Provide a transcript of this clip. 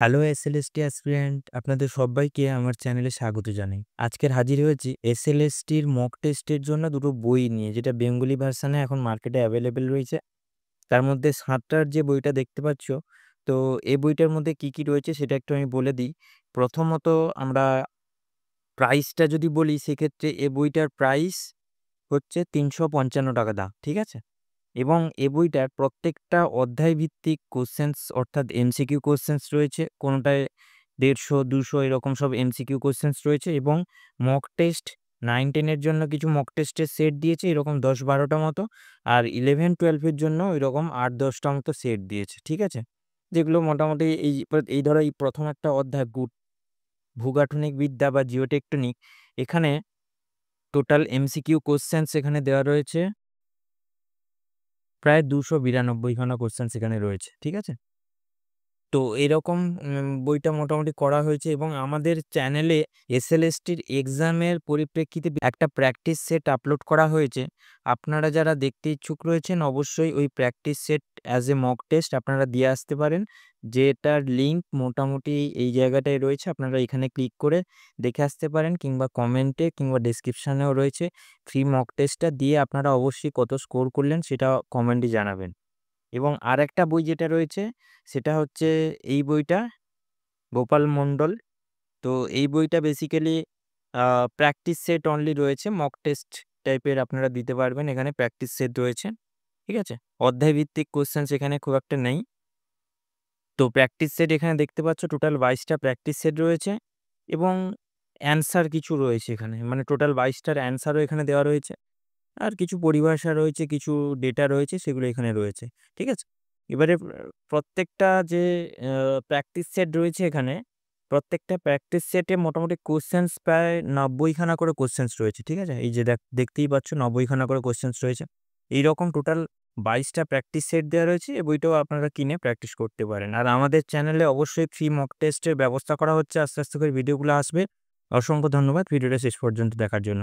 Hello SLST aspirant আপনাদের সবাইকে আমার চ্যানেলে স্বাগত জানাই। আজকের হাজির হয়েছি এসএলএসটির মক টেস্টের জন্য দুটো বই নিয়ে, যেটা বেঙ্গলি ভার্সানে এখন মার্কেটে অ্যাভেলেবেল রয়েছে। তার মধ্যে ৭টার যে বইটা দেখতে পাচ্ছ, তো এই বইটার মধ্যে কি রয়েছে সেটা একটু আমি বলে দিই। প্রথমত আমরা প্রাইসটা যদি বলি, সেক্ষেত্রে এই বইটার প্রাইস হচ্ছে ৳৩৫৫ দাম, ঠিক আছে? এবং এ বইটার প্রত্যেকটা অধ্যায় ভিত্তিক কোশ্চেনস, অর্থাৎ এমসিকিউ কোশ্চেনস রয়েছে। কোনোটায় ১৫০, ২০০ এরকম সব এমসিকিউ কোশ্চেনস রয়েছে এবং মক টেস্ট 9-10 এর জন্য কিছু মক টেস্টের সেট দিয়েছে এরকম ১০-১২ টা মতো। আর 11-12 এর জন্য ওইরকম ৮-১০ টা মতো সেট দিয়েছে, ঠিক আছে? যেগুলো মোটামুটি এই ধরো এই ১ম একটা অধ্যায় ভূগাঠনিক বিদ্যা বা জিওটেকটনিক, এখানে টোটাল এমসিকিউ কোশ্চেনস এখানে দেওয়া রয়েছে প্রায় ২৯২ খানা কোয়েশ্চেন সেখানে রয়েছে, ঠিক আছে? তো এরকম বইটা মোটামুটি করা হয়েছে এবং আমাদের চ্যানেলে এসএলএসটির এক্সামের পরিপ্রেক্ষিতে একটা প্র্যাকটিস সেট আপলোড করা হয়েছে। আপনারা যারা দেখতে ইচ্ছুক রয়েছেন, অবশ্যই ওই practice set as a mock test আপনারা দিয়ে আসতে পারেন। যেটার লিঙ্ক মোটামুটি এই জায়গাটায় রয়েছে। আপনারা এখানে ক্লিক করে দেখে আসতে পারেন, কিংবা কমেন্টে কিংবা ডেসক্রিপশনেও রয়েছে। ফ্রি মক টেস্টটা দিয়ে আপনারা অবশ্যই কত স্কোর করলেন সেটা কমেন্টে জানাবেন। এবং আরেকটা বই যেটা রয়েছে সেটা হচ্ছে এই বইটা, গোপাল মন্ডল। তো এই বইটা বেসিক্যালি প্র্যাকটিস সেট অনলি রয়েছে। মক টেস্ট টাইপের আপনারা দিতে পারবেন, এখানে প্র্যাকটিস সেট রয়েছে, ঠিক আছে? অধ্যায় ভিত্তিক কোয়েশ্চেনস এখানে খুব একটা নেই। তো প্র্যাকটিস সেট এখানে দেখতে পাচ্ছ টোটাল ২২ টা প্র্যাকটিস সেট রয়েছে এবং অ্যান্সার কিছু রয়েছে এখানে। মানে টোটাল ২২ টার অ্যান্সারও এখানে দেওয়া রয়েছে। আর কিছু পরিভাষা রয়েছে, কিছু ডেটা রয়েছে, সেগুলো এখানে রয়েছে, ঠিক আছে? এবারে প্রত্যেকটা যে প্র্যাকটিস সেট রয়েছে এখানে, প্রত্যেকটা প্র্যাকটিস সেটে মোটামুটি কোয়েশ্চেনস প্রায় ৯০ খানা করে কোয়েশ্চেনস রয়েছে, ঠিক আছে? এই যে দেখতেই পাচ্ছ ৯০ খানা করে কোয়েশ্চেনস রয়েছে। এইরকম টোটাল ২২ টা প্র্যাকটিস সেট দেওয়া রয়েছে। এই বইটাও আপনারা কিনে প্র্যাকটিস করতে পারেন। আর আমাদের চ্যানেলে অবশ্যই ফ্রি মক টেস্টের ব্যবস্থা করা হচ্ছে। আস্তে করে ভিডিওগুলো আসবে। অসংখ্য ধন্যবাদ ভিডিওটা শেষ পর্যন্ত দেখার জন্য।